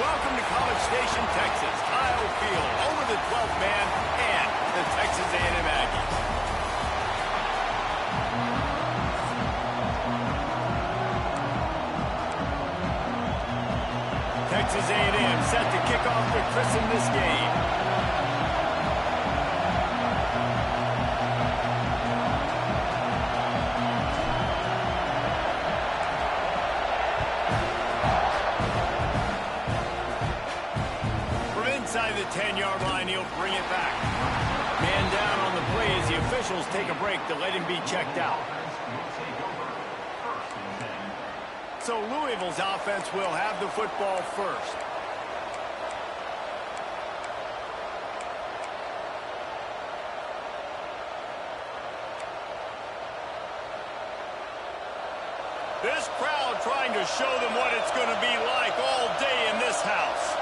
Welcome to College Station, Texas. Kyle Field, home of the 12th man and the Texas A&M Aggies. Texas A&M set to kick off to christen this game. From inside the 10-yard line, he'll bring it back. Man down on the play as the officials take a break to let him be checked out. So Louisville's offense will have the football first. This crowd trying to show them what it's going to be like all day in this house.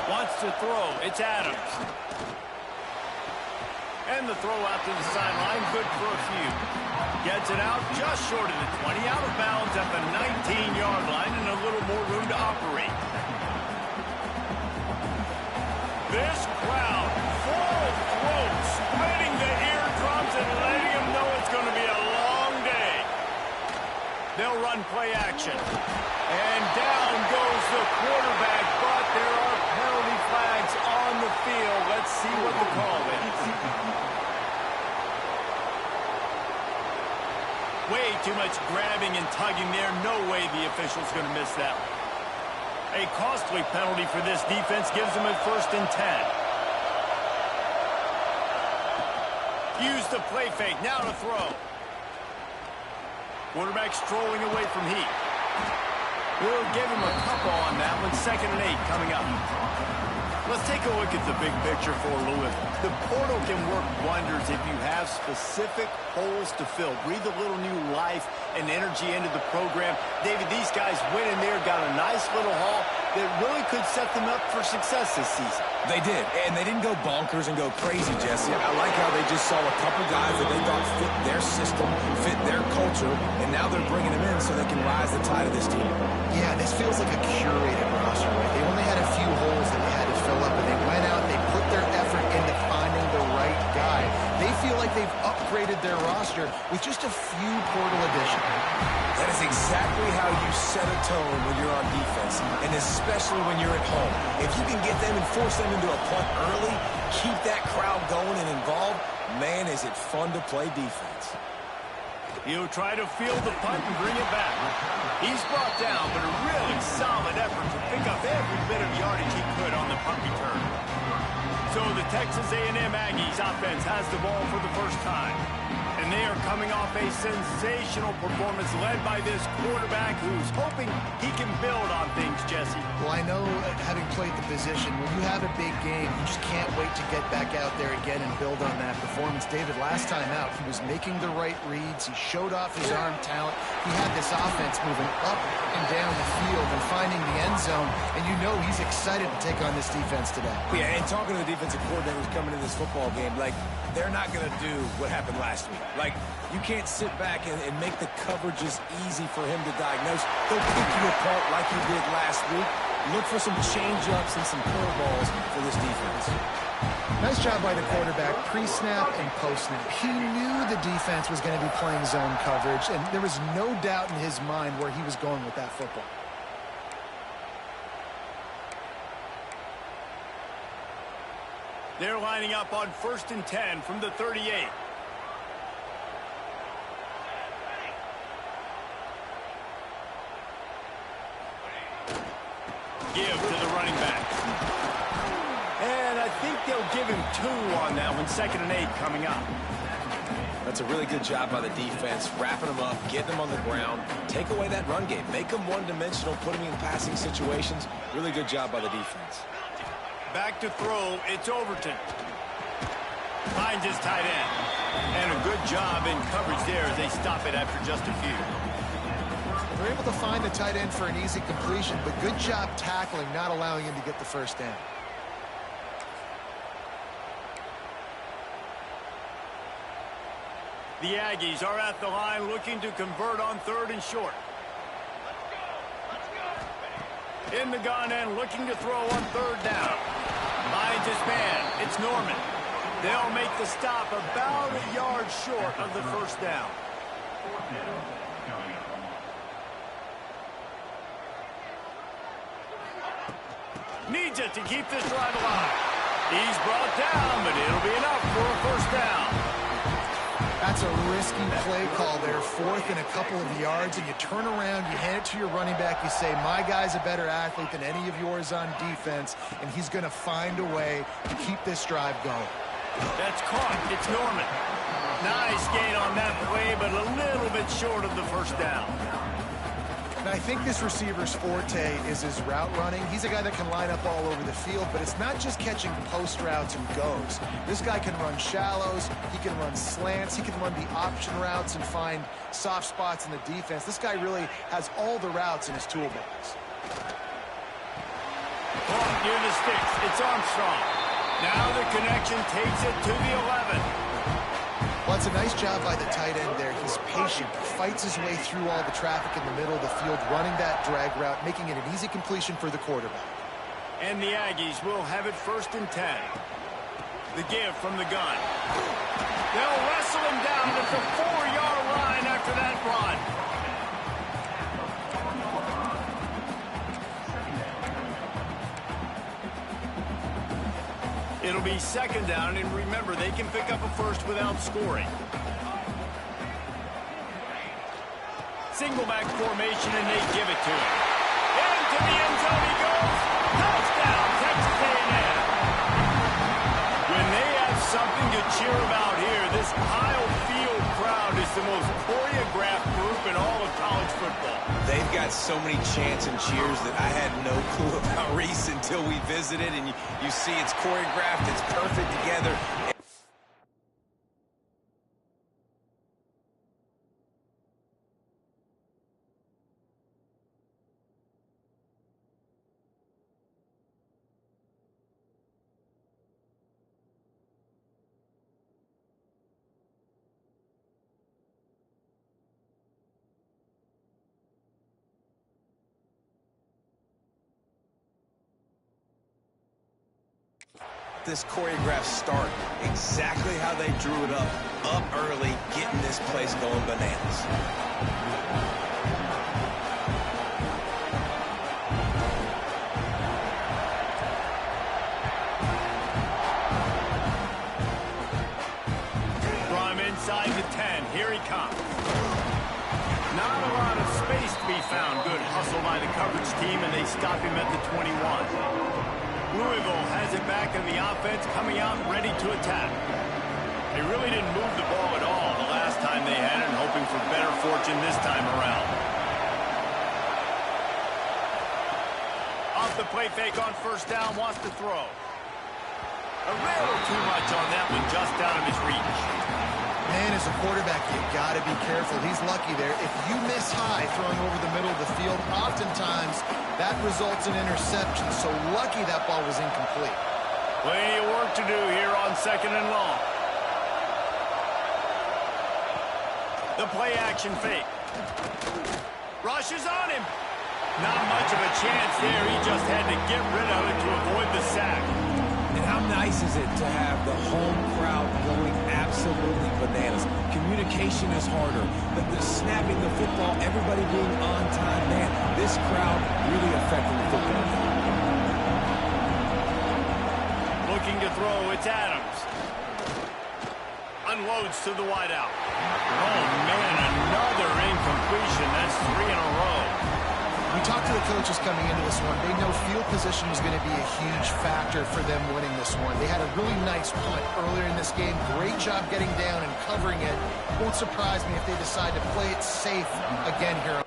Wants to throw. It's Adams. And the throw out to the sideline. Good for a few. Gets it out just short of the 20. Out of bounds at the 19-yard line and a little more room to operate. This crowd full throat, splitting the eardrums and letting them know it's going to be a long day. They'll run play action. And down goes the quarterback, but there are penalty flags on the field. Let's see what the call is. Way too much grabbing and tugging there. No way the official's going to miss that one. A costly penalty for this defense gives them a 1st and 10. Use the play fake. Now to throw. Quarterback strolling away from Heat. We'll give him a couple on that one. 2nd and 8 coming up. Let's take a look at the big picture for Louisville. The portal can work wonders if you have specific holes to fill. Breathe a little new life and energy into the program. David, these guys went in there, got a nice little haul that really could set them up for success this season. They did, and they didn't go bonkers and go crazy, Jesse. I like how they just saw a couple guys that they thought fit their system, fit their culture, and now they're bringing them in so they can rise the tide of this team. Yeah, this feels like a curated roster, right? They only had a few holes that they had to fill up, and they went out and they put their effort into finding the right guy. They feel like they've upgraded their roster with just a few portal additions. That is exactly how you set a tone when you're on defense, and especially when you're at home. If you can get them and force them into a punt early, keep that crowd going and involved, man, is it fun to play defense. He'll try to field the punt and bring it back. He's brought down, but a really solid effort to pick up every bit of yardage he could on the punt return. So the Texas A&M Aggies offense has the ball for the first time. And they are coming off a sensational performance led by this quarterback who's hoping he can build on things, Jesse. Well, I know, having played the position, when you have a big game, you just can't wait to get back out there again and build on that performance. David, last time out, he was making the right reads. He showed off his arm talent. He had this offense moving up and down the field and finding the end zone. And you know he's excited to take on this defense today. Yeah, and talking to the defensive coordinators coming into this football game, like, they're not going to do what happened last week. Like, you can't sit back and make the coverages easy for him to diagnose. They'll pick you apart like he did last week. Look for some change-ups and some curveballs for this defense. Nice job by the quarterback, pre-snap and post-snap. He knew the defense was going to be playing zone coverage, and there was no doubt in his mind where he was going with that football. They're lining up on 1st and 10 from the 38. Give to the running back. And I think they'll give him 2 on that one. 2nd and 8 coming up. That's a really good job by the defense, wrapping them up, getting them on the ground, take away that run game, make them one-dimensional, put them in passing situations. Really good job by the defense. Back to throw, it's Overton. Finds his tight end. And a good job in coverage there as they stop it after just a few. They're able to find the tight end for an easy completion, but good job tackling, not allowing him to get the first down. The Aggies are at the line looking to convert on 3rd and short. In the gun and looking to throw on third down. Finds his man. It's Norman. They'll make the stop about a yard short of the first down. Needs it to keep this drive alive. He's brought down, but it'll be enough for a first down. That's a risky play call there, fourth and a couple of yards, and you turn around, you hand it to your running back, you say, my guy's a better athlete than any of yours on defense, and he's going to find a way to keep this drive going. That's caught. It's Norman. Nice gain on that play, but a little bit short of the first down. And I think this receiver's forte is his route running. He's a guy that can line up all over the field, but it's not just catching post routes and goes. This guy can run shallows, he can run slants, he can run the option routes and find soft spots in the defense. This guy really has all the routes in his toolbox. Caught near the sticks. It's Armstrong. Now the connection takes it to the 11. Well, it's a nice job by the tight end there. He's patient, fights his way through all the traffic in the middle of the field, running that drag route, making it an easy completion for the quarterback. And the Aggies will have it 1st and 10. The give from the gun. They'll wrestle him down at the 4-yard line after that run. It'll be 2nd down, and remember, they can pick up a first without scoring. Single back formation, and they give it to him. Into the end zone he goes. Touchdown, Texas A&M. When they have something to cheer about here, this Kyle Field crowd is the most choreographed group in all of college football. They've got so many chants and cheers that I had no clue about Reese until we visited, and you see it's choreographed, it's perfect together. This choreographed start, exactly how they drew it up early, getting this place going bananas. From inside the 10, here he comes. Not a lot of space to be found. Good hustle by the coverage team, and they stop him at the 21. Louisville has it back in the offense, coming out ready to attack. They really didn't move the ball at all the last time they had it, and hoping for better fortune this time around. Off the play fake on 1st down, wants to throw. A little too much on that one, just out of his reach. Man, as a quarterback, you got to be careful. He's lucky there. If you miss high throwing over the middle of the field, oftentimes that results in interception. So lucky that ball was incomplete. Plenty of work to do here on 2nd and long. The play action fake. Rushes on him. Not much of a chance there. He just had to get rid of it to avoid the sack. And how nice is it to have the home crowd going absolutely bananas? Communication is harder. The snapping the football, everybody being on time. Man, this crowd really affecting the football game. Looking to throw, it's Adams. Unloads to the wideout. Oh, man, another incompletion. That's 3 in a row. We talked to the coaches coming into this one. They know field position was going to be a huge factor for them winning this one. They had a really nice punt earlier in this game. Great job getting down and covering it. Won't surprise me if they decide to play it safe again here.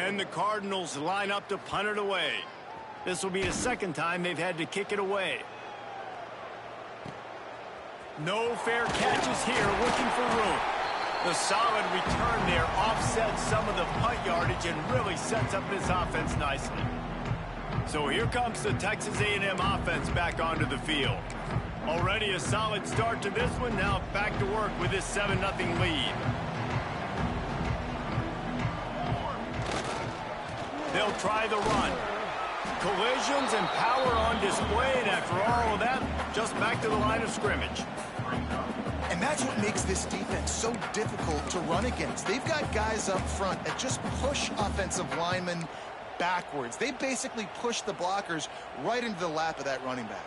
And the Cardinals line up to punt it away. This will be the second time they've had to kick it away. No fair catches here, looking for room. The solid return there offsets some of the punt yardage and really sets up this offense nicely. So here comes the Texas A&M offense back onto the field. Already a solid start to this one. Now back to work with this 7-0 lead. They'll try the run. Collisions and power on display, and after all of that, just back to the line of scrimmage. And that's what makes this defense so difficult to run against. They've got guys up front that just push offensive linemen backwards. They basically push the blockers right into the lap of that running back.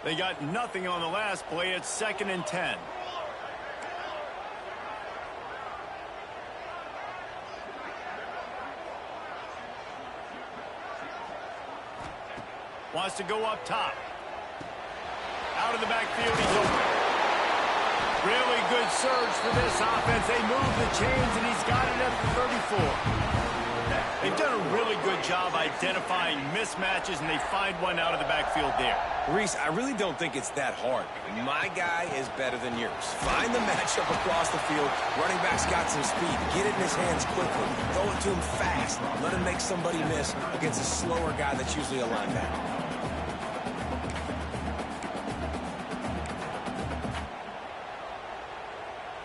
They got nothing on the last play. It's 2nd and 10. Wants to go up top. Out of the backfield, he's open. Really good surge for this offense. They move the chains, and he's got it at the 34. They've done a really good job identifying mismatches, and they find one out of the backfield there. Reese, I really don't think it's that hard. My guy is better than yours. Find the matchup across the field. Running back's got some speed. Get it in his hands quickly. Throw it to him fast. Let him make somebody miss against a slower guy that's usually a linebacker.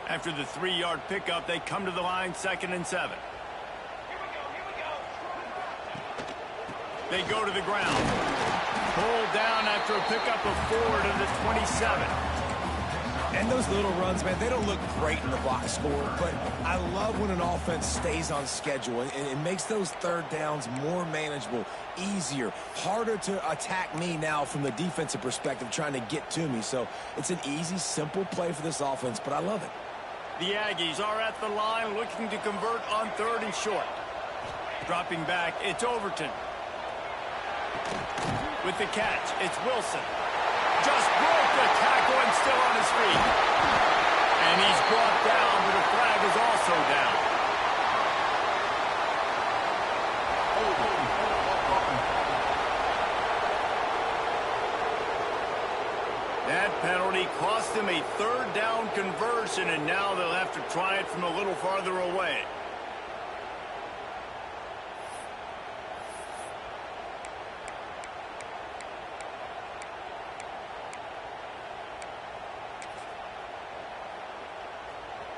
After the 3-yard pickup, they come to the line, 2nd and 7. They go to the ground. Pulled down after a pickup of 4 to the 27. And those little runs, man, they don't look great in the box score, but I love when an offense stays on schedule, and it makes those third downs more manageable, easier, harder to attack me now from the defensive perspective trying to get to me. So it's an easy, simple play for this offense, but I love it. The Aggies are at the line looking to convert on 3rd and short. Dropping back, it's Overton. With the catch, it's Wilson. Just broke the tackle and still on his feet. And he's brought down, but the flag is also down. That penalty cost him a 3rd down conversion, and now they'll have to try it from a little farther away.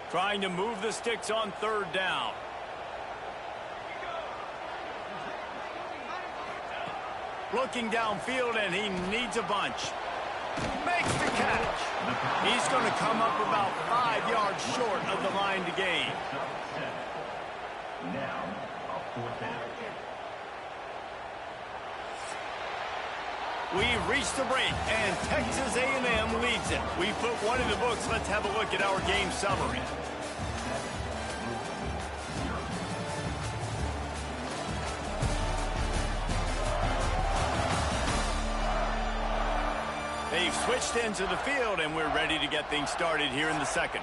Trying to move the sticks on 3rd down. Looking downfield, and he needs a bunch. Makes the catch. He's going to come up about 5 yards short of the line to gain. Now, a 4th down. We've reached the break, and Texas A&M leads it. We put one in the books. Let's have a look at our game summary. They've switched into the field, and we're ready to get things started here in the 2nd.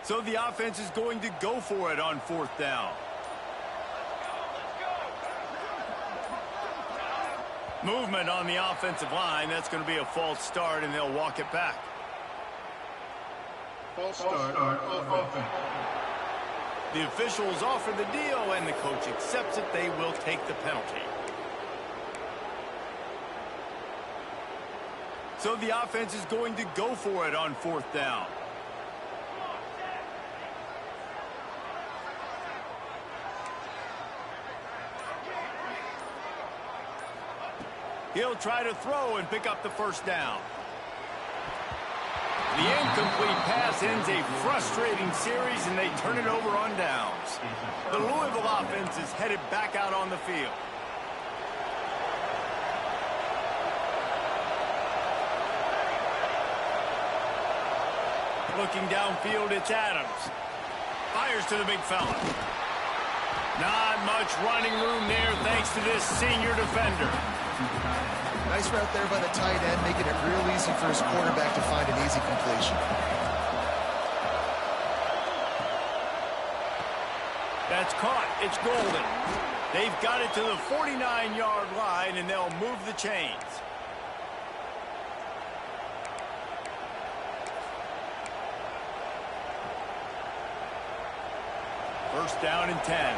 So the offense is going to go for it on 4th down. Movement on the offensive line. That's going to be a false start, and they'll walk it back. False start on offense. The officials offer the deal, and the coach accepts it. They will take the penalty. So the offense is going to go for it on 4th down. He'll try to throw and pick up the 1st down. The incomplete pass ends a frustrating series, and they turn it over on downs. The Louisville offense is headed back out on the field. Looking downfield, it's Adams. Fires to the big fella. Not much running room there thanks to this senior defender. Nice route there by the tight end, making it real easy for his quarterback to find an easy completion. That's caught. It's Golden. They've got it to the 49-yard line, and they'll move the chains. First down and 10.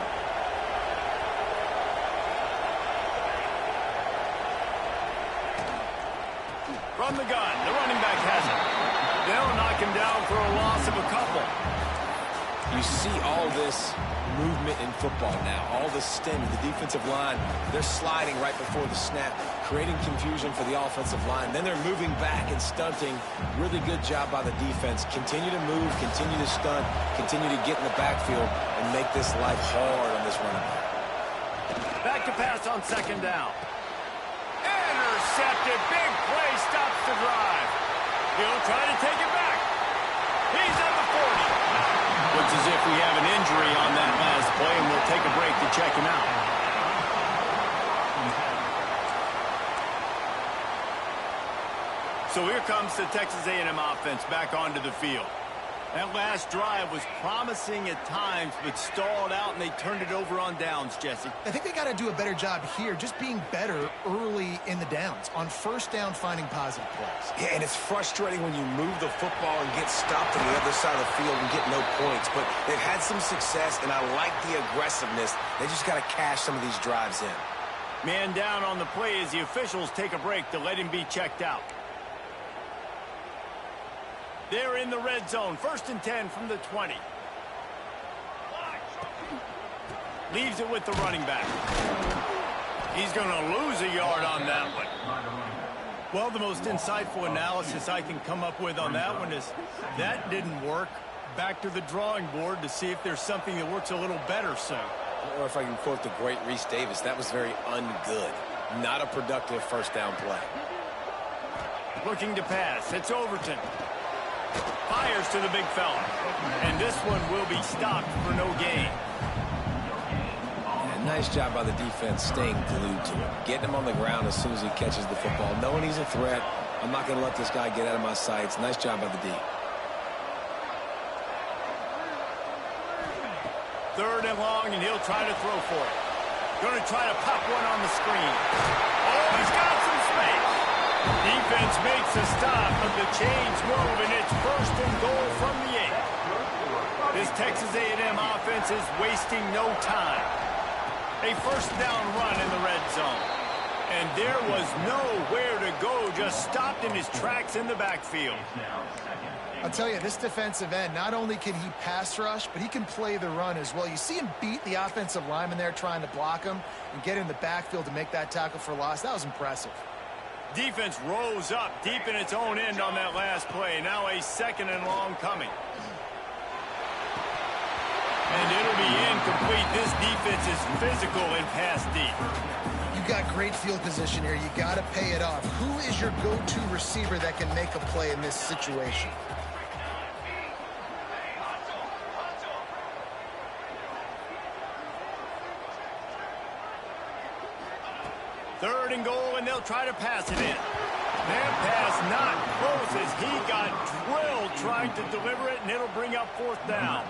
From the gun, the running back has it. They'll knock him down for a loss of a couple. You see all this movement in football now. All the stem, the defensive line, they're sliding right before the snap, creating confusion for the offensive line. Then they're moving back and stunting. Really good job by the defense. Continue to move, continue to stunt, continue to get in the backfield and make this life hard on this running back. Back to pass on second down. Intercepted. Big play stops the drive. He'll try to take it back. He's at the 40. Looks as if we have an injury on that last play, and we'll take a break to check him out. So here comes the Texas A&M offense back onto the field. That last drive was promising at times, but stalled out, and they turned it over on downs, Jesse. I think they got to do a better job here, just being better early in the downs. On first down, finding positive plays. Yeah, and it's frustrating when you move the football and get stopped on the other side of the field and get no points. But they've had some success, and I like the aggressiveness. They just got to cash some of these drives in. Man down on the play as the officials take a break to let him be checked out. They're in the red zone. First and 10 from the 20. Leaves it with the running back. He's going to lose a yard on that one. Well, the most insightful analysis I can come up with on that one is that didn't work. Back to the drawing board to see if there's something that works a little better soon. Or if I can quote the great Reese Davis, that was very ungood. Not a productive first down play. Looking to pass. It's Overton. Fires to the big fella. And this one will be stopped for no gain. Yeah, nice job by the defense staying glued to him. Getting him on the ground as soon as he catches the football. Knowing he's a threat. I'm not going to let this guy get out of my sights. Nice job by the D. Third and long, and he'll try to throw for it. Going to try to pop one on the screen. Oh, he's got some space. Defense makes a stop, but the chains move, and it's first and goal from the 8. This Texas A&M offense is wasting no time. A first down run in the red zone. And there was nowhere to go, just stopped in his tracks in the backfield. I'll tell you, this defensive end, not only can he pass rush, but he can play the run as well. You see him beat the offensive lineman there trying to block him and get in the backfield to make that tackle for loss. That was impressive. Defense rose up deep in its own end on that last play. Now a second and long coming. And it'll be incomplete. This defense is physical and pass deep. You got great field position here. You got to pay it off. Who is your go-to receiver that can make a play in this situation? Third and goal, and they'll try to pass it in. That pass not close as he got drilled trying to deliver it, and it'll bring up fourth down.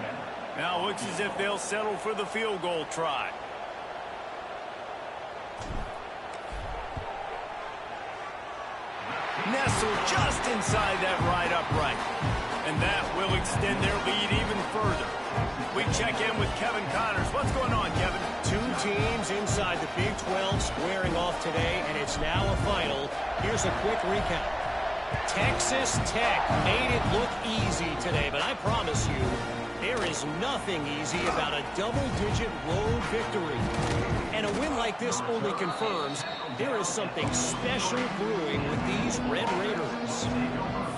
Now it looks as if they'll settle for the field goal try. Nestled just inside that right upright. And that will extend their lead even further. We check in with Kevin Connors. What's going on, Kevin? Two teams inside the Big 12 squaring off today, and it's now a final. Here's a quick recap. Texas Tech made it look easy today, but I promise you, there is nothing easy about a double-digit road victory. And a win like this only confirms there is something special brewing with these Red Raiders.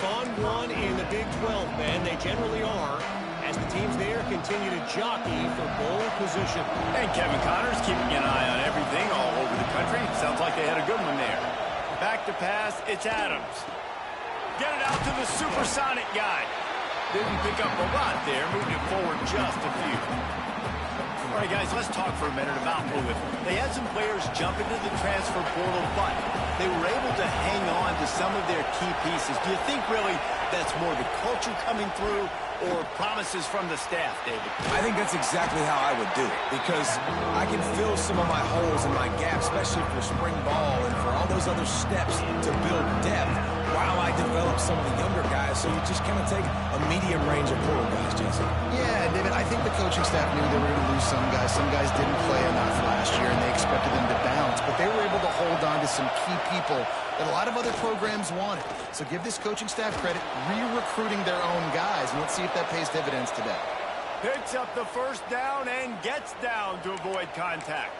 Fun one in the Big 12, man. They generally are, as the teams there continue to jockey for bowl position. And Kevin Connors keeping an eye on everything all over the country. Sounds like they had a good one there. Back to pass, it's Adams. Get it out to the supersonic guy. Didn't pick up a lot there, moved it forward just a few. All right, guys, let's talk for a minute about Louisville. They had some players jump into the transfer portal, but they were able to hang on to some of their key pieces. Do you think really that's more the culture coming through or promises from the staff, David? I think that's exactly how I would do it, because I can fill some of my holes and my gaps, especially for spring ball and for all those other steps to build depth while I develop some of the younger guys. So you just kind of take a medium range of portal guys, Jesse. Yeah, David, I think the coaching staff knew they were going to lose some guys. Some guys didn't play enough last year, and they expected them to bounce. But they were able to hold on to some key people that a lot of other programs wanted. So give this coaching staff credit, re-recruiting their own guys. And let's see if that pays dividends today. Picks up the first down and gets down to avoid contact.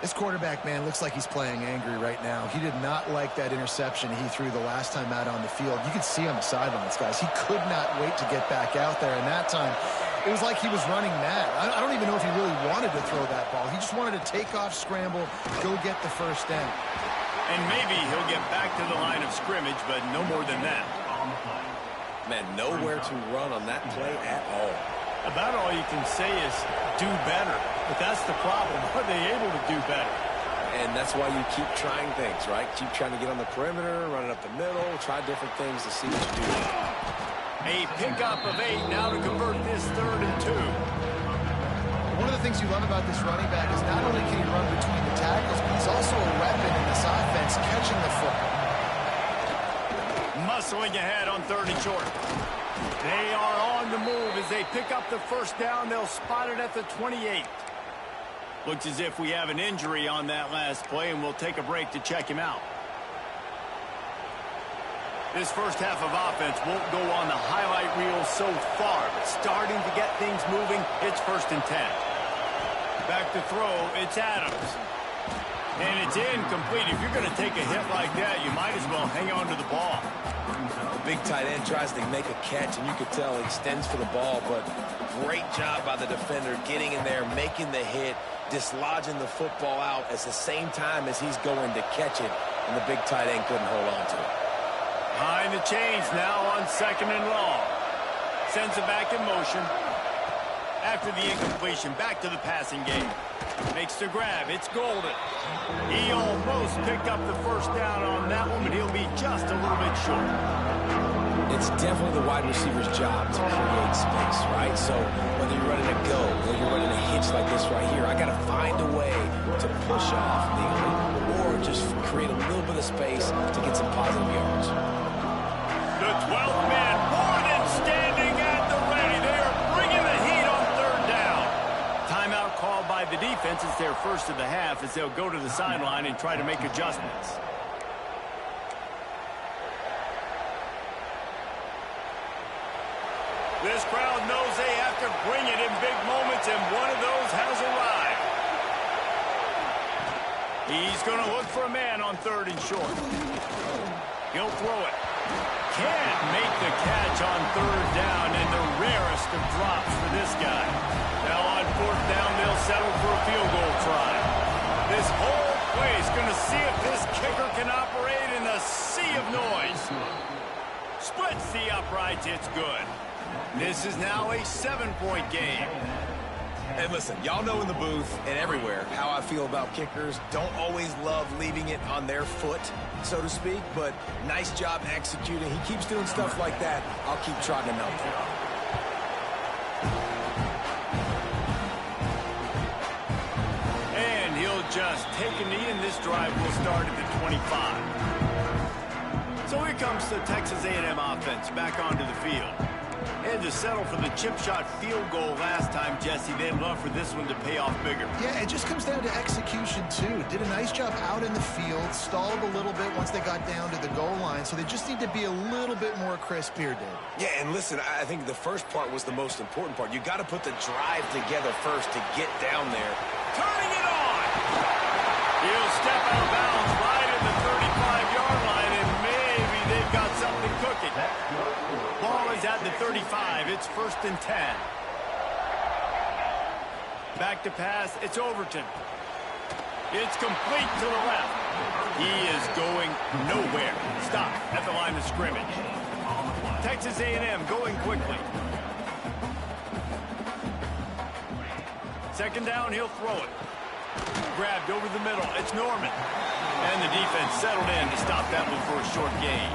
This quarterback, man, looks like he's playing angry right now. He did not like that interception he threw the last time out on the field. You could see on the sidelines, guys. He could not wait to get back out there. And that time, it was like he was running mad. I don't even know if he really wanted to throw that ball. He just wanted to take off, scramble, go get the first down. And maybe he'll get back to the line of scrimmage, but no more than that. Man, nowhere to run on that play at all. About all you can say is do better. But that's the problem. Are they able to do better? And that's why you keep trying things, right? Keep trying to get on the perimeter, run it up the middle, try different things to see what you do. A pickup of 8 now to convert this 3rd and 2. One of the things you love about this running back is not only can he run between the tackles, but he's also a weapon in this offense, catching the football. Muscling ahead on 3rd and short. They are on the move as they pick up the first down. They'll spot it at the 28. Looks as if we have an injury on that last play, and we'll take a break to check him out. This first half of offense won't go on the highlight reel so far, but starting to get things moving, it's 1st and 10. Back to throw, it's Adams. And it's incomplete. If you're going to take a hit like that, you might as well hang on to the ball. The big tight end tries to make a catch, and you could tell he extends for the ball, but great job by the defender getting in there, making the hit, dislodging the football out at the same time as he's going to catch it, and the big tight end couldn't hold on to it. Behind the chains now on 2nd and long. Sends it back in motion. After the incompletion, back to the passing game. Makes the grab. It's Golden. He almost picked up the first down on that one, but he'll be just a little bit short. It's definitely the wide receiver's job to create space, right? So whether you're running a go or you're running a hitch like this right here, I got to find a way to push off legally or just create a little bit of space to get some positive yards. The 12th man, more than standing at the ready. They are bringing the heat on 3rd down. Timeout called by the defense. It's their first of the half as they'll go to the sideline and try to make adjustments. This crowd knows they have to bring it in big moments, and one of those has arrived. He's going to look for a man on 3rd and short. He'll throw it. Can't make the catch on 3rd down, and the rarest of drops for this guy. Now on 4th down, they'll settle for a field goal try. This whole place going to see if this kicker can operate in a sea of noise. Splits the uprights. It's good. This is now a 7-point game. And listen, y'all know in the booth and everywhere how I feel about kickers. Don't always love leaving it on their foot, so to speak, but nice job executing. He keeps doing stuff like that. I'll keep trotting him out there. And he'll just take a knee, and this drive will start at the 25. So here comes the Texas A&M offense back onto the field. And to settle for the chip shot field goal last time, Jesse, they'd love for this one to pay off bigger. Yeah, it just comes down to execution, too. Did a nice job out in the field, stalled a little bit once they got down to the goal line, so they just need to be a little bit more crisp here, Dave. Yeah, and listen, I think the first part was the most important part. You got to put the drive together first to get down there. Turning it on! He'll step out of bounds right at the 35-yard line, and maybe they've got something cooking. Ball is at the 35. It's 1st and 10. Back to pass. It's Overton. It's complete to the left. He is going nowhere. Stop at the line of scrimmage. Texas A&M going quickly. Second down, he'll throw it. Grabbed over the middle. It's Norman. And the defense settled in to stop that one for a short gain.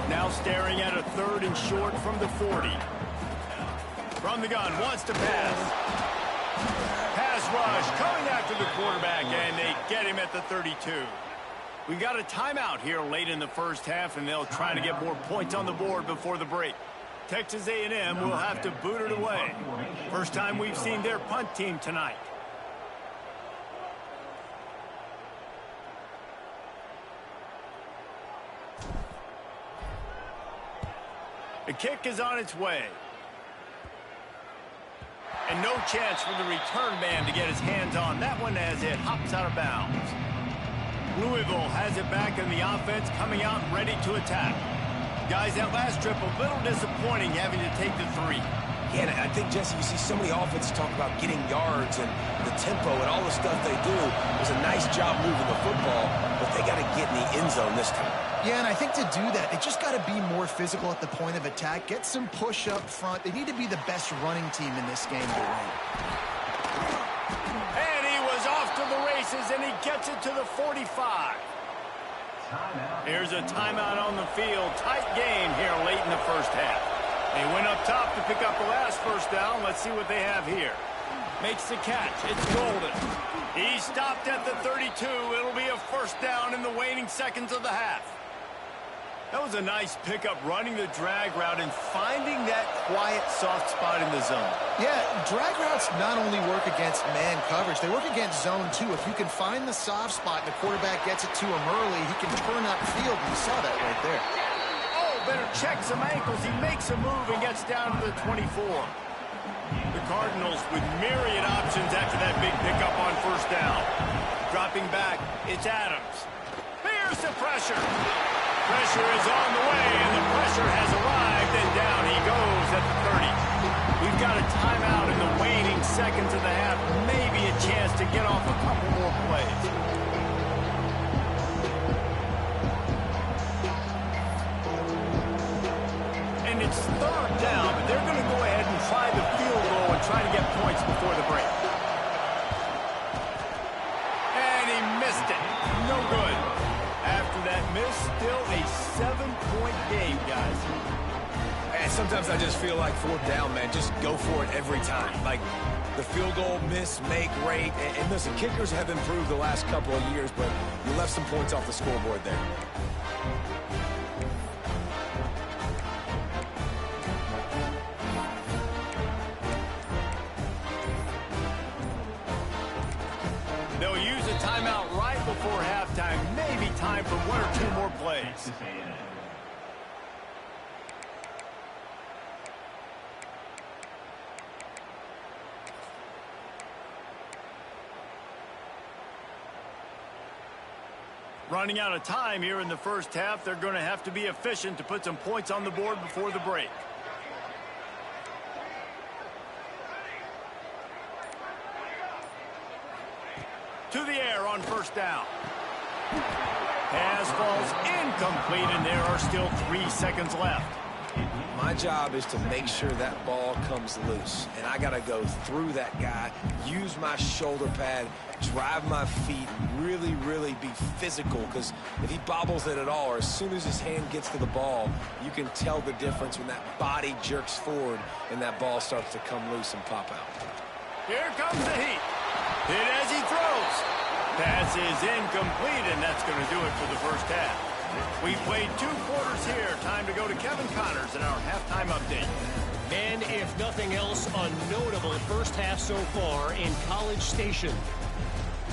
Now staring at a 3rd and short from the 40. From the gun, wants to pass. Pass rush coming after the quarterback, and they get him at the 32. We got a timeout here late in the first half, and they'll try to get more points on the board before the break. Texas A&M will have to boot it away. First time we've seen their punt team tonight. The kick is on its way. And no chance for the return man to get his hands on that one as it hops out of bounds. Louisville has it back in the offense, coming out ready to attack. Guys, that last trip a little disappointing having to take the 3. Yeah, I think, Jesse, you see so many offenses talk about getting yards and the tempo and all the stuff they do. It was a nice job moving the football, but they got to get in the end zone this time. Yeah, and I think to do that, they just got to be more physical at the point of attack. Get some push up front. They need to be the best running team in this game to win. And he was off to the races, and he gets it to the 45. Here's a timeout on the field. Tight game here late in the first half. They went up top to pick up the last first down. Let's see what they have here. Makes the catch. It's Golden. He stopped at the 32. It'll be a first down in the waning seconds of the half. That was a nice pickup, running the drag route and finding that quiet, soft spot in the zone. Yeah, drag routes not only work against man coverage, they work against zone too. If you can find the soft spot and the quarterback gets it to him early, he can turn upfield, and you saw that right there. Oh, better check some ankles. He makes a move and gets down to the 24. The Cardinals with myriad options after that big pickup on first down. Dropping back, it's Adams. Here's the pressure. Pressure is on the way, and the pressure has arrived, and down he goes at the 30. We've got a timeout in the waning seconds of the half, maybe a chance to get off a couple more plays. And it's 3rd down, but they're going to go ahead and try the field goal and try to get points before the break. And he missed it. No good. After that miss, still a 7-point game, guys. And sometimes I just feel like 4th down, man, just go for it every time. Like the field goal, miss, make, rate. And listen, kickers have improved the last couple of years, but you left some points off the scoreboard there. They'll use a timeout right before halftime. Maybe time for 1 or 2 more plays. Running out of time here in the first half. They're going to have to be efficient to put some points on the board before the break. To the air on first down. Pass falls incomplete, and there are still 3 seconds left. My job is to make sure that ball comes loose, and I got to go through that guy, use my shoulder pad, drive my feet, really, really be physical, because if he bobbles it at all, or as soon as his hand gets to the ball, you can tell the difference when that body jerks forward and that ball starts to come loose and pop out. Here comes the heat. Hit as he throws. Pass is incomplete, and that's going to do it for the first half. We played 2 quarters here. Time to go to Kevin Connors in our halftime update. And if nothing else, a notable first half so far in College Station.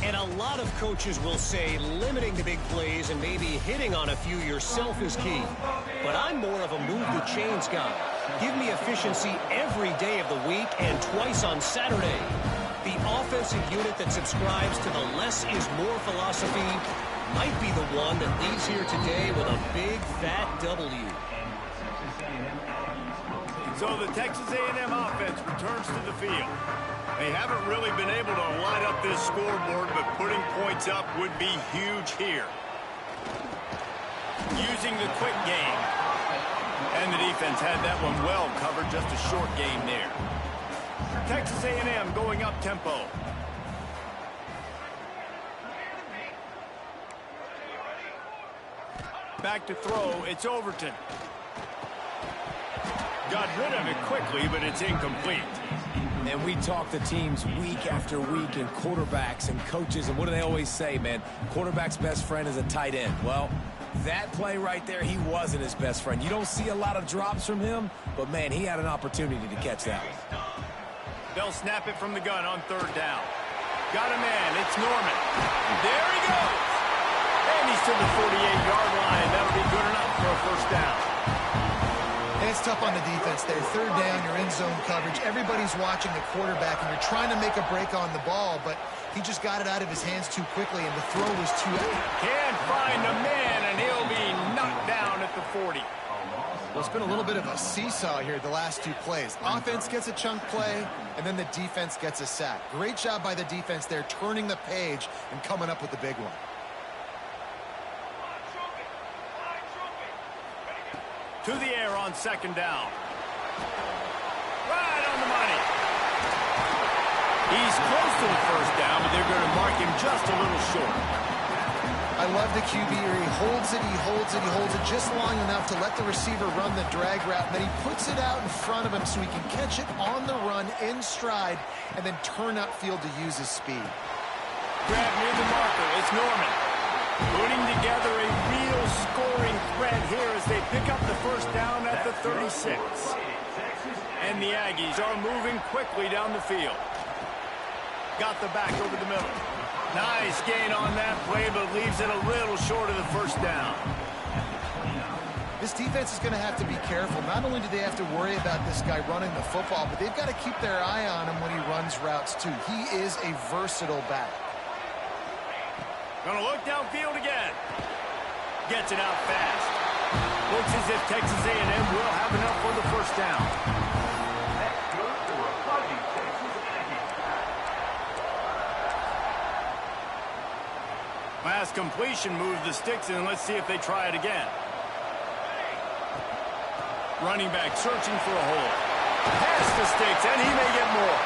And a lot of coaches will say limiting the big plays and maybe hitting on a few yourself is key. But I'm more of a move the chains guy. Give me efficiency every day of the week and twice on Saturday. The offensive unit that subscribes to the less is more philosophy might be the one that leaves here today with a big fat W. So the Texas A&M offense returns to the field. They haven't really been able to light up this scoreboard, but putting points up would be huge here. Using the quick game. And the defense had that one well covered, just a short game there. Texas A&M going up tempo. Back to throw, it's Overton. Got rid of it quickly, but it's incomplete. And we talk to teams week after week and quarterbacks and coaches, and what do they always say, man? Quarterback's best friend is a tight end. Well, that play right there, he wasn't his best friend. You don't see a lot of drops from him, but, man, he had an opportunity to catch that one. They'll snap it from the gun on third down. Got a man, it's Norman. There he goes. And he's to the 48-yard line. That'll be good enough for a first down. It's tough on the defense there. Third down, you're in zone coverage. Everybody's watching the quarterback, and you're trying to make a break on the ball, but he just got it out of his hands too quickly, and the throw was too early. Can't find a man, and he'll be knocked down at the 40. Well, it's been a little bit of a seesaw here the last two plays. Offense gets a chunk play, and then the defense gets a sack. Great job by the defense there, turning the page and coming up with the big one. To the air on second down. Right on the money. He's close to the first down, but they're going to mark him just a little short. I love the QB here. He holds it, he holds it, he holds it just long enough to let the receiver run the drag route, and then he puts it out in front of him so he can catch it on the run in stride and then turn upfield to use his speed. Grab near the marker. It's Norman. Putting together a real scoring threat here as they pick up the first down at the 36. And the Aggies are moving quickly down the field. Got the back over the middle. Nice gain on that play, but leaves it a little short of the first down. This defense is going to have to be careful. Not only do they have to worry about this guy running the football, but they've got to keep their eye on him when he runs routes too. He is a versatile back. Gonna look downfield again. Gets it out fast. Looks as if Texas A&M will have enough for the first down. That's good for a Fighting Texas Aggies. Last completion moved the sticks in. Let's see if they try it again. Running back searching for a hole. Past the sticks, and he may get more.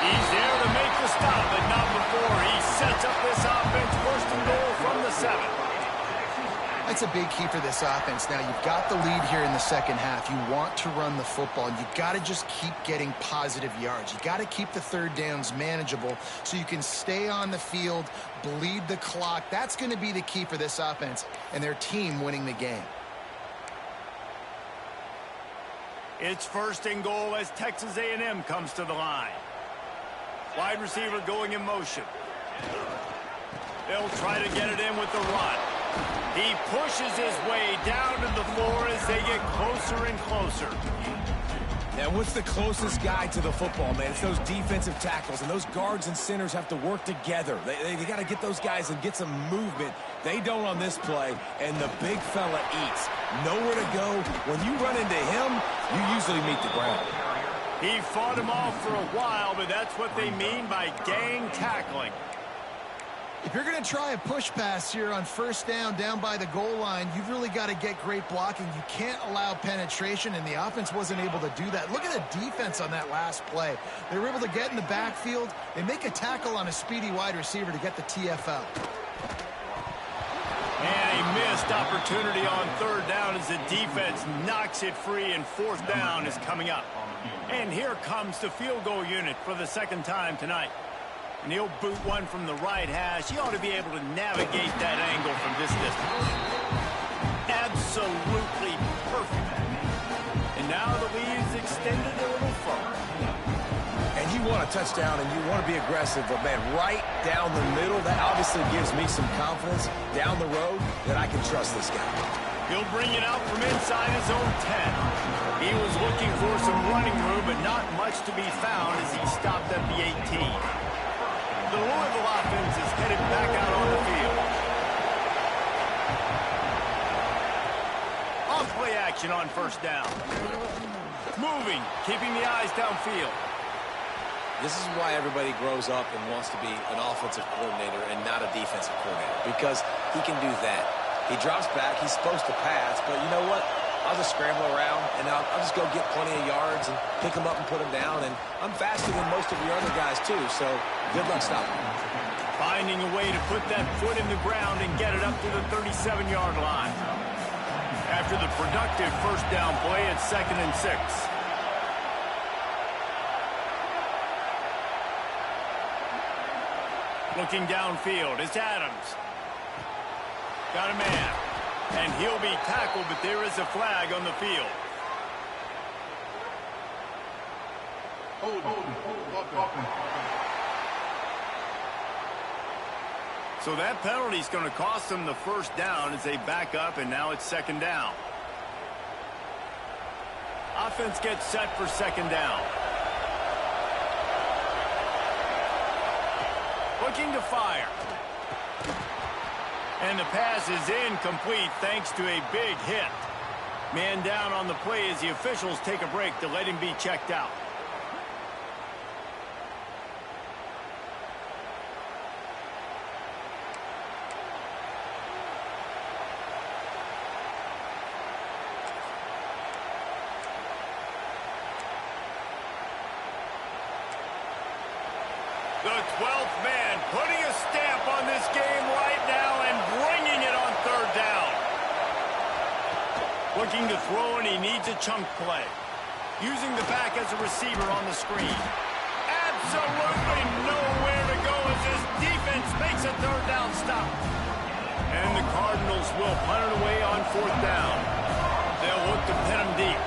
He's there to make the stop, but not before. He sets up this offense, first and goal from the 7. That's a big key for this offense. Now, you've got the lead here in the second half. You want to run the football, and you've got to just keep getting positive yards. You've got to keep the third downs manageable so you can stay on the field, bleed the clock. That's going to be the key for this offense and their team winning the game. It's first and goal as Texas A&M comes to the line. Wide receiver going in motion. They'll try to get it in with the run. He pushes his way down to the floor as they get closer and closer. Now, what's the closest guy to the football, man? It's those defensive tackles, and those guards and centers have to work together. They got to get those guys and get some movement. They don't on this play, and the big fella eats. Nowhere to go. When you run into him, you usually meet the ground. He fought him off for a while, but that's what they mean by gang tackling. If you're going to try a push pass here on first down by the goal line, you've really got to get great blocking. You can't allow penetration, and the offense wasn't able to do that. Look at the defense on that last play. They were able to get in the backfield. They make a tackle on a speedy wide receiver to get the TFL. And a missed opportunity on third down as the defense knocks it free, and fourth down is coming up. And here comes the field goal unit for the second time tonight. And he'll boot one from the right hash. He ought to be able to navigate that angle from this distance. Absolutely perfect. And now the lead is extended a little further. And you want a touchdown and you want to be aggressive, but, man, right down the middle, that obviously gives me some confidence down the road that I can trust this guy. He'll bring it out from inside his own 10. He was looking for some running room, but not much to be found as he stopped at the 18. The Louisville offense is headed back out on the field. Off-play action on first down. Moving, keeping the eyes downfield. This is why everybody grows up and wants to be an offensive coordinator and not a defensive coordinator, because he can do that. He drops back, he's supposed to pass, but you know what? I'll just scramble around, and I'll just go get plenty of yards and pick them up and put them down. And I'm faster than most of your other guys, too, so good luck stopping me. Finding a way to put that foot in the ground and get it up to the 37-yard line. After the productive first down play, it's 2nd and 6. Looking downfield, it's Adams. Got a man. And he'll be tackled, but there is a flag on the field. So that penalty is going to cost them the first down as they back up, and now it's 2nd down. Offense gets set for 2nd down. Looking to fire. And the pass is incomplete thanks to a big hit. Man down on the play as the officials take a break to let him be checked out. The 12th man putting a stamp on this game right now and bringing it on 3rd down. Looking to throw, and he needs a chunk play. Using the back as a receiver on the screen. Absolutely nowhere to go as his defense makes a 3rd down stop. And the Cardinals will punt it away on 4th down. They'll look to pin him deep.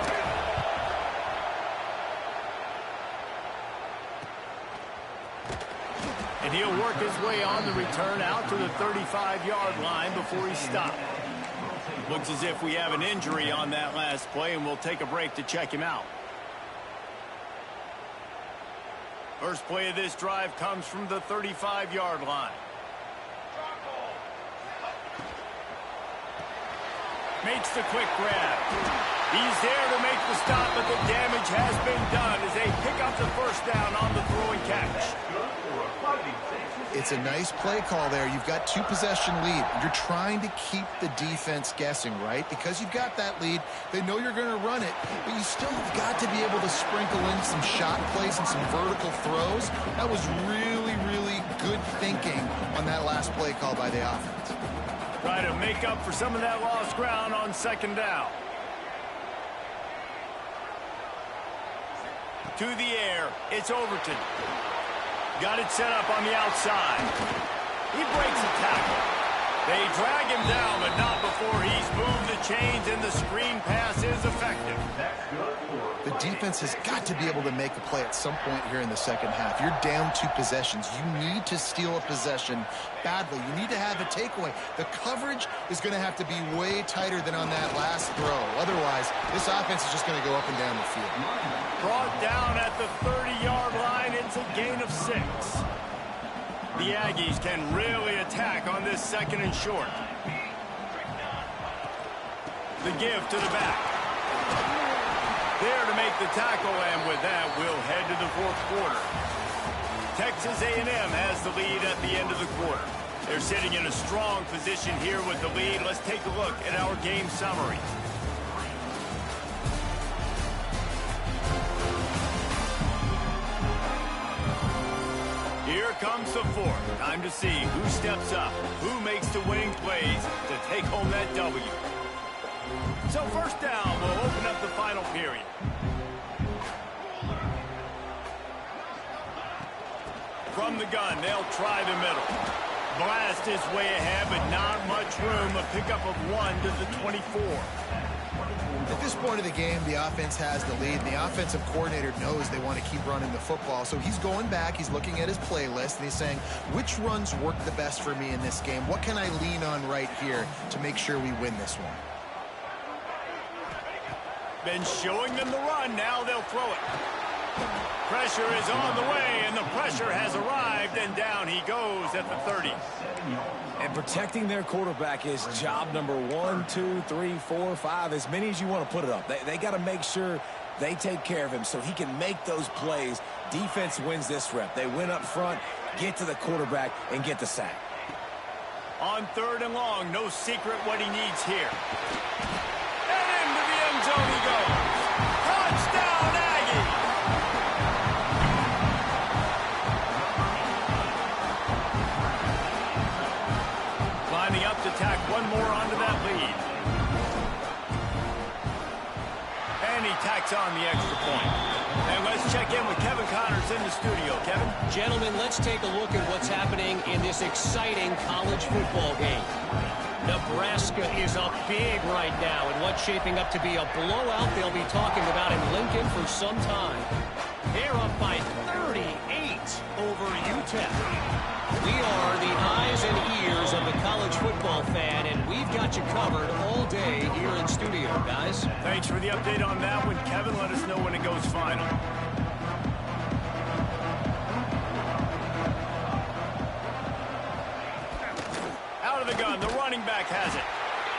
And he'll work his way on the return out to the 35-yard line before he's stopped. Looks as if we have an injury on that last play, and we'll take a break to check him out. First play of this drive comes from the 35-yard line. Makes the quick grab. He's there to make the stop, but the damage has been done as they pick up the first down on the throw and catch. It's a nice play call there. You've got 2-possession lead. You're trying to keep the defense guessing, right? Because you've got that lead, they know you're going to run it, but you still have got to be able to sprinkle in some shot plays and some vertical throws. That was really, really good thinking on that last play call by the offense. Try to make up for some of that lost ground on 2nd down. To the air, it's Overton. Got it set up on the outside. He breaks a tackle. They drag him down, but not before he's moved the chains, and the screen pass is effective. The defense has got to be able to make a play at some point here in the second half. You're down 2 possessions. You need to steal a possession badly. You need to have a takeaway. The coverage is going to have to be way tighter than on that last throw. Otherwise, this offense is just going to go up and down the field. Brought down at the 30-yard line. It's a gain of 6. The Aggies can really attack on this 2nd and short. The give to the back. There to make the tackle, and with that, we'll head to the 4th quarter. Texas A&M has the lead at the end of the quarter. They're sitting in a strong position here with the lead. Let's take a look at our game summary. Here comes the 4th. Time to see who steps up, who makes the winning plays to take home that W. So 1st down will open up the final period. From the gun, they'll try the middle. Blast his way ahead, but not much room. A pickup of 1 to the 24. At this point of the game, the offense has the lead, and the offensive coordinator knows they want to keep running the football. So he's going back, he's looking at his playlist, and he's saying, which runs work the best for me in this game? What can I lean on right here to make sure we win this one? Been showing them the run, now they'll throw it. Pressure is on the way, and the pressure has arrived, and down he goes at the 30. And protecting their quarterback is job number 1, 2, 3, 4, 5, as many as you want to put it up. They got to make sure they take care of him so he can make those plays. Defense wins this rep. They win up front, get to the quarterback, and get the sack. On 3rd and long, no secret what he needs here. And into the end zone he goes. Touchdown, Aggie! Lining up to tack one more onto that lead. And he tacks on the extra point. And let's check in with Kevin Connors in the studio. Kevin? Gentlemen, let's take a look at what's happening in this exciting college football game. Nebraska is up big right now in what's shaping up to be a blowout they'll be talking about in Lincoln for some time. They're up by 38 over UTEP. We are the eyes and ears of the college football fan, and we've got you covered all day here in studio, guys. Thanks for the update on that one, Kevin. Let us know when it goes final. Out of the gun, the running back has it.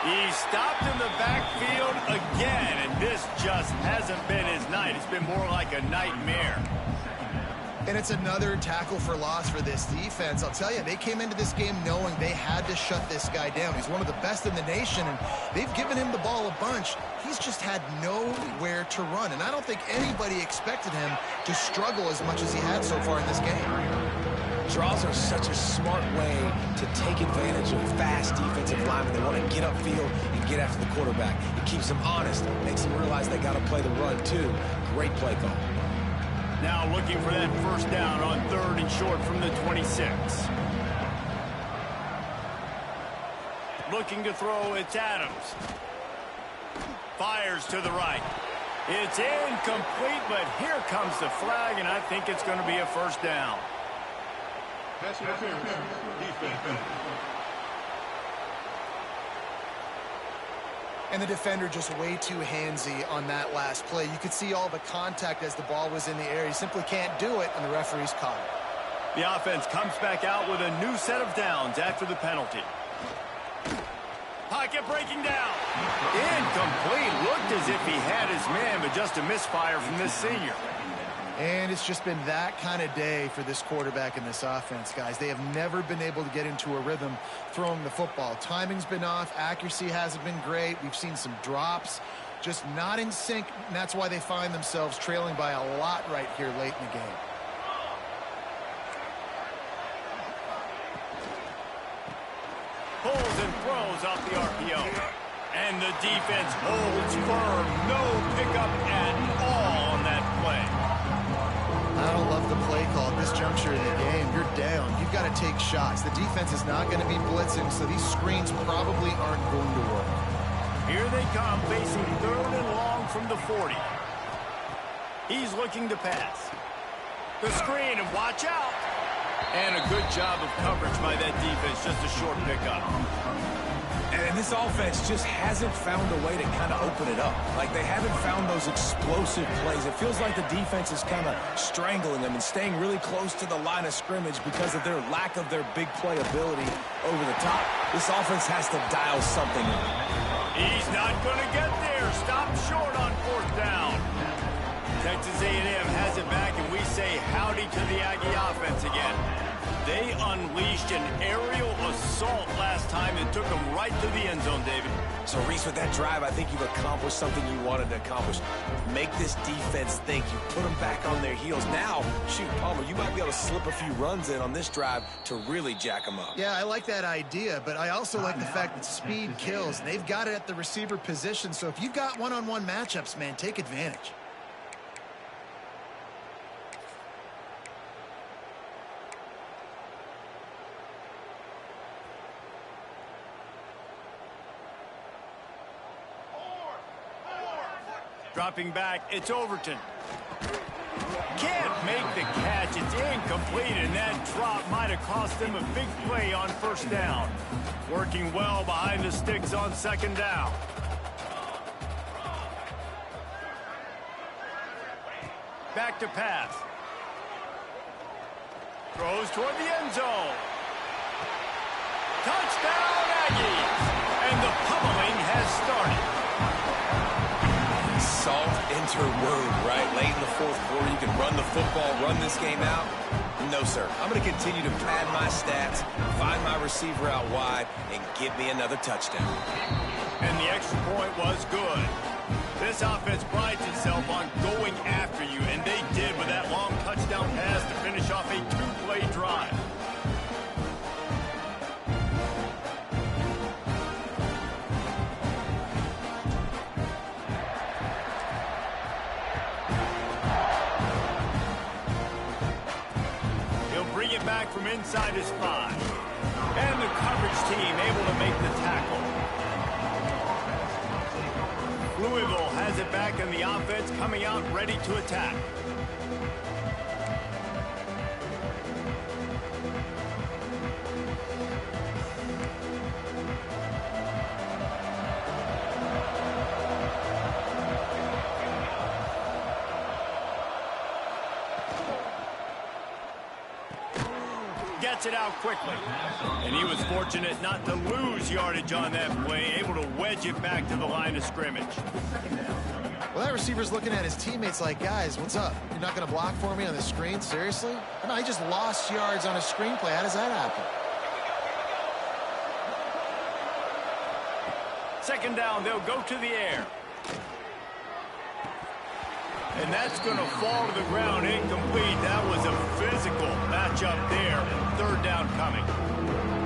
He stopped in the backfield again, and this just hasn't been his night. It's been more like a nightmare. And it's another tackle for loss for this defense. I'll tell you, they came into this game knowing they had to shut this guy down. He's one of the best in the nation, and they've given him the ball a bunch. He's just had nowhere to run, and I don't think anybody expected him to struggle as much as he had so far in this game. Draws are such a smart way to take advantage of fast defensive linemen. They want to get upfield and get after the quarterback. It keeps them honest, makes them realize they got to play the run, too. Great play call. Now looking for that first down on 3rd and short from the 26. Looking to throw, it's Adams. Fires to the right. It's incomplete, but here comes the flag, and I think it's going to be a first down. Pass interference. Defense. And the defender just way too handsy on that last play. You could see all the contact as the ball was in the air. He simply can't do it, and the referee's caught it. The offense comes back out with a new set of downs after the penalty. Pocket breaking down. Incomplete. Looked as if he had his man, but just a misfire from this senior. And it's just been that kind of day for this quarterback and this offense, guys. They have never been able to get into a rhythm throwing the football. Timing's been off. Accuracy hasn't been great. We've seen some drops, just not in sync, and that's why they find themselves trailing by a lot right here late in the game. Pulls and throws off the RPO. And the defense holds firm. No pickup at all on that play. I don't love the play call at this juncture in the game. You're down. You've got to take shots. The defense is not going to be blitzing, so these screens probably aren't going to work. Here they come, facing 3rd and long from the 40. He's looking to pass. The screen, and watch out. And a good job of coverage by that defense, just a short pickup. And this offense just hasn't found a way to kind of open it up. Like, they haven't found those explosive plays. It feels like the defense is kind of strangling them and staying really close to the line of scrimmage because of their lack of their big play ability over the top. This offense has to dial something in. He's not going to get there. Stop short on 4th down. Texas A&M has it back, and we say howdy to the Aggie offense again. They unleashed an aerial assault last time and took them right to the end zone, David. So, Reese, with that drive, I think you've accomplished something you wanted to accomplish. Make this defense think. You put them back on their heels. Now, shoot, Palmer, you might be able to slip a few runs in on this drive to really jack them up. Yeah, I like that idea, but I also like the fact that speed kills. They've got it at the receiver position, so if you've got one-on-one matchups, man, take advantage. Dropping back, it's Overton. Can't make the catch. It's incomplete, and that drop might have cost him a big play on 1st down. Working well behind the sticks on 2nd down. Back to pass. Throws toward the end zone. Touchdown, Aggies! And the pummeling has started. Salt enter word, right? Late in the 4th quarter, you can run the football, run this game out. No, sir. I'm going to continue to pad my stats, find my receiver out wide, and get me another touchdown. And the extra point was good. This offense prides itself on going after you, and they did with that long touchdown pass to finish off a two-play drive. He'll bring it back from inside his 5. And the coverage team able to make the tackle. Louisville has it back in the offense, coming out ready to attack. Gets it out quickly. And he was fortunate not to lose yardage on that play, able to wedge it back to the line of scrimmage. Well, that receiver's looking at his teammates like, guys, what's up? You're not going to block for me on the screen? Seriously? No, he just lost yards on a screenplay. How does that happen? Second down, they'll go to the air. And that's going to fall to the ground incomplete. That was a physical matchup there. Third down coming.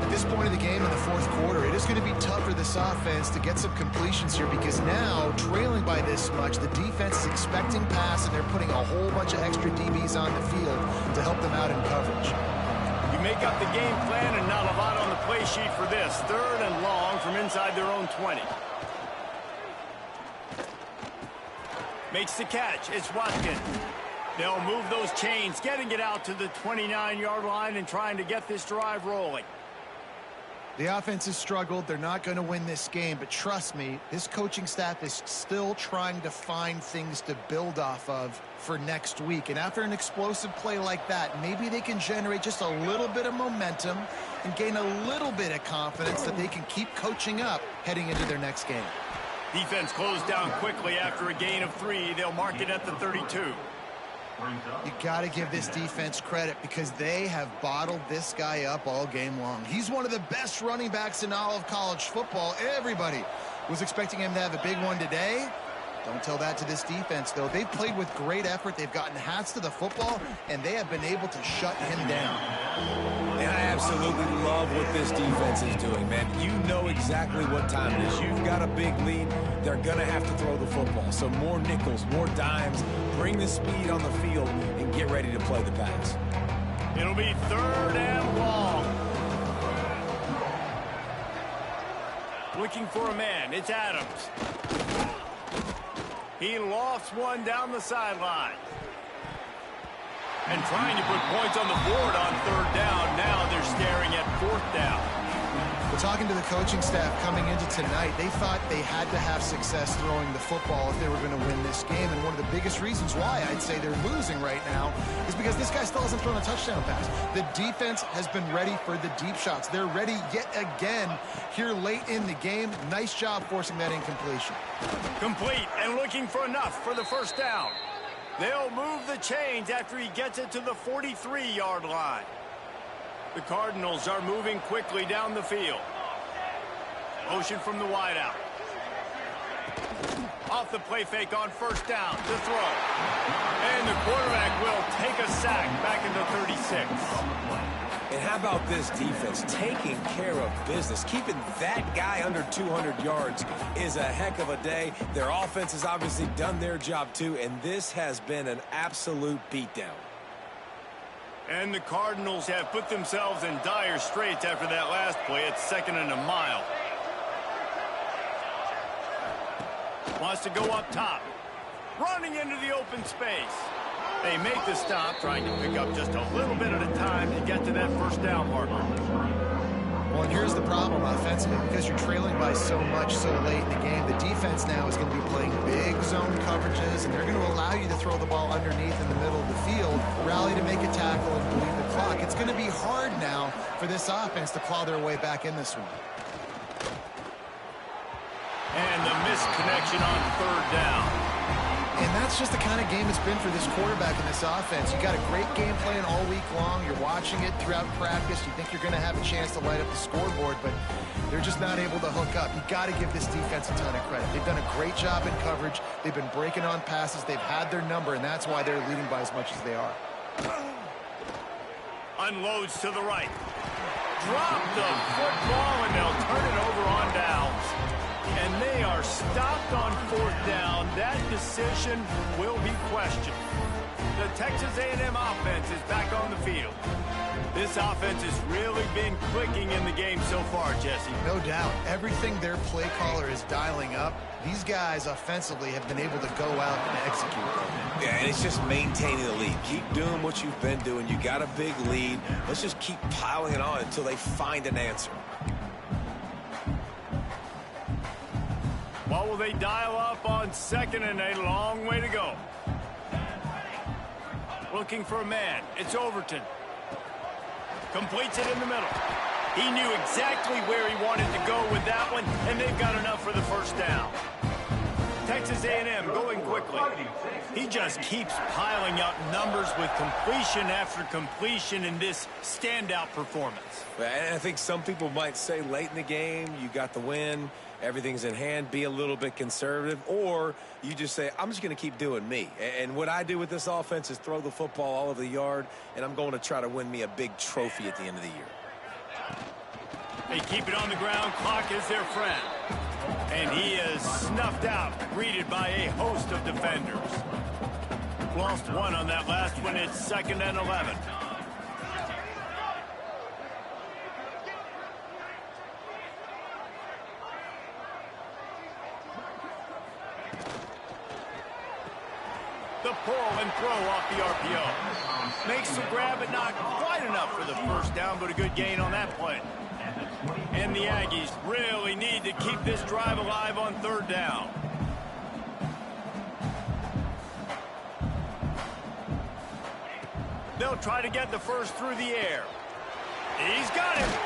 At this point of the game in the fourth quarter, it is going to be tough for this offense to get some completions here because now, trailing by this much, the defense is expecting pass, and they're putting a whole bunch of extra DBs on the field to help them out in coverage. You make up the game plan, and not a lot on the play sheet for this. Third and long from inside their own 20. Makes the catch. It's Watkins. They'll move those chains, getting it out to the 29-yard line and trying to get this drive rolling. The offense has struggled. They're not going to win this game, but trust me, this coaching staff is still trying to find things to build off of for next week. And after an explosive play like that, maybe they can generate just a little bit of momentum and gain a little bit of confidence that they can keep coaching up heading into their next game. Defense closed down quickly after a gain of 3. They'll mark it at the 32. You got to give this defense credit because they have bottled this guy up all game long. He's one of the best running backs in all of college football. Everybody was expecting him to have a big one today. Don't tell that to this defense, though. They've played with great effort. They've gotten hats to the football, and they have been able to shut him down. And I absolutely love what this defense is doing, man. You know exactly what time it is. You've got a big lead. They're going to have to throw the football. So more nickels, more dimes. Bring the speed on the field and get ready to play the pass. It'll be third and long. Looking for a man. It's Adams. He lofts one down the sideline. And trying to put points on the board on third down. Now they're staring at fourth down. But talking to the coaching staff coming into tonight, they thought they had to have success throwing the football if they were going to win this game. And one of the biggest reasons why I'd say they're losing right now is because this guy still hasn't thrown a touchdown pass. The defense has been ready for the deep shots. They're ready yet again here late in the game. Nice job forcing that incompletion. Complete and looking for enough for the first down. They'll move the chains after he gets it to the 43-yard line. The Cardinals are moving quickly down the field. Motion from the wideout. Off the play fake on first down to throw. And the quarterback will take a sack back into 36. And how about this defense taking care of business? Keeping that guy under 200 yards is a heck of a day. Their offense has obviously done their job too, and this has been an absolute beatdown. And the Cardinals have put themselves in dire straits after that last play. It's second and a mile. Wants to go up top. Running into the open space. They make the stop, trying to pick up just a little bit at a time to get to that first down marker. Well, and here's the problem offensively. Because you're trailing by so much so late in the game, the defense now is going to be playing big zone coverages, and they're going to allow you to throw the ball underneath in the middle of the field, rally to make a tackle, and bleed the clock. It's going to be hard now for this offense to claw their way back in this one. And the missed connection on third down. And that's just the kind of game it's been for this quarterback in this offense. You got a great game plan all week long. You're watching it throughout practice. You think you're going to have a chance to light up the scoreboard, but they're just not able to hook up. You got to give this defense a ton of credit. They've done a great job in coverage. They've been breaking on passes. They've had their number, and that's why they're leading by as much as they are. Unloads to the right. Drop the football, and they'll turn it over on downs. And they are stopped on fourth down. That decision will be questioned. The Texas A&M offense is back on the field. This offense has really been clicking in the game so far, Jesse. No doubt. Everything their play caller is dialing up, these guys offensively have been able to go out and execute. Yeah, and it's just maintaining the lead. Keep doing what you've been doing. You got a big lead. Let's just keep piling it on until they find an answer. What will they dial up on second and a long way to go? Looking for a man. It's Overton. Completes it in the middle. He knew exactly where he wanted to go with that one, and they've got enough for the first down. Texas A&M going quickly. He just keeps piling up numbers with completion after completion in this standout performance. And I think some people might say late in the game, you got the win, everything's in hand, be a little bit conservative, or you just say, I'm just going to keep doing me. And what I do with this offense is throw the football all over the yard, and I'm going to try to win me a big trophy at the end of the year. They keep it on the ground. Clock is their friend. And he is snuffed out, greeted by a host of defenders. Lost one on that last one. It's 2nd and 11. The pull and throw off the RPO. Makes the grab, but not quite enough for the first down, but a good gain on that play. And the Aggies really need to keep this drive alive on third down. They'll try to get the first through the air. He's got it.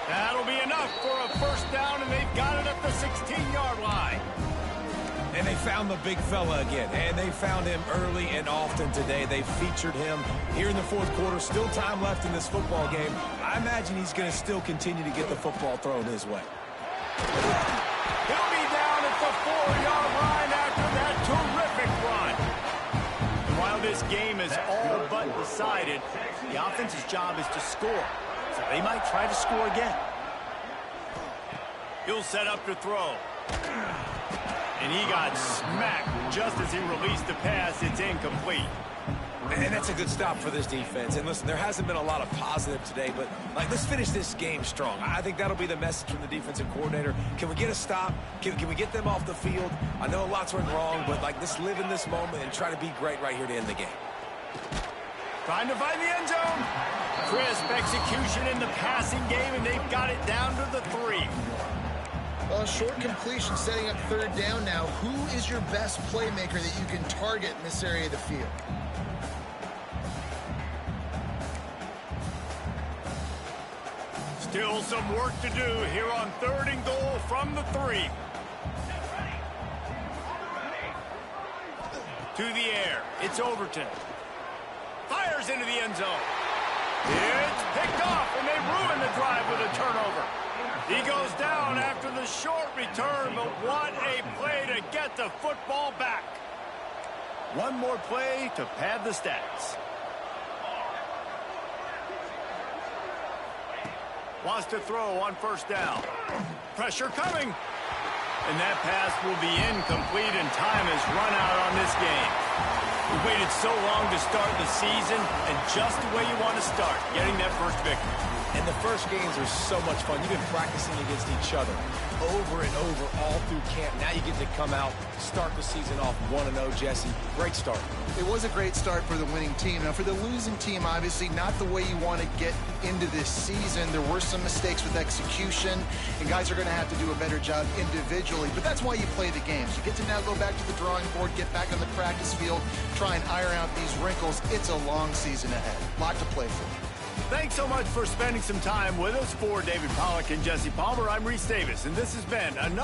That'll be enough for a first down, and they've got it at the 16-yard line. And they found the big fella again, and they found him early and often today. They featured him here in the fourth quarter. Still time left in this football game. I imagine he's going to still continue to get the football thrown his way. He'll be down at the 4-yard line after that terrific run. And while this game is all but decided, the offense's job is to score. So they might try to score again. He'll set up to throw. And he got smacked just as he released the pass. It's incomplete. And that's a good stop for this defense. And listen, there hasn't been a lot of positive today, but let's finish this game strong. I think that'll be the message from the defensive coordinator. Can we get a stop? Can we get them off the field? I know lots went wrong, but let's live in this moment and try to be great right here to end the game. Trying to find the end zone. Crisp execution in the passing game, and they've got it down to the 3. Well, short completion setting up third down now. Who is your best playmaker that you can target in this area of the field? Still some work to do here on 3rd and goal from the 3. To the air. It's Overton. Fires into the end zone. It's picked off, and they ruin the drive with a turnover. He goes down after the short return, but what a play to get the football back. One more play to pad the stats. Wants to throw on first down. Pressure coming. And that pass will be incomplete, and time has run out on this game. We waited so long to start the season, and just the way you want to start, getting that first victory. And the first games are so much fun. You've been practicing against each other over and over all through camp. Now you get to come out, start the season off 1-0, Jesse. Great start. It was a great start for the winning team. Now, for the losing team, obviously not the way you want to get into this season. There were some mistakes with execution, and guys are going to have to do a better job individually. But that's why you play the games. You get to now go back to the drawing board, get back on the practice field, try and iron out these wrinkles. It's a long season ahead. A lot to play for. Thanks so much for spending some time with us. For David Pollack and Jesse Palmer, I'm Reese Davis, and this has been another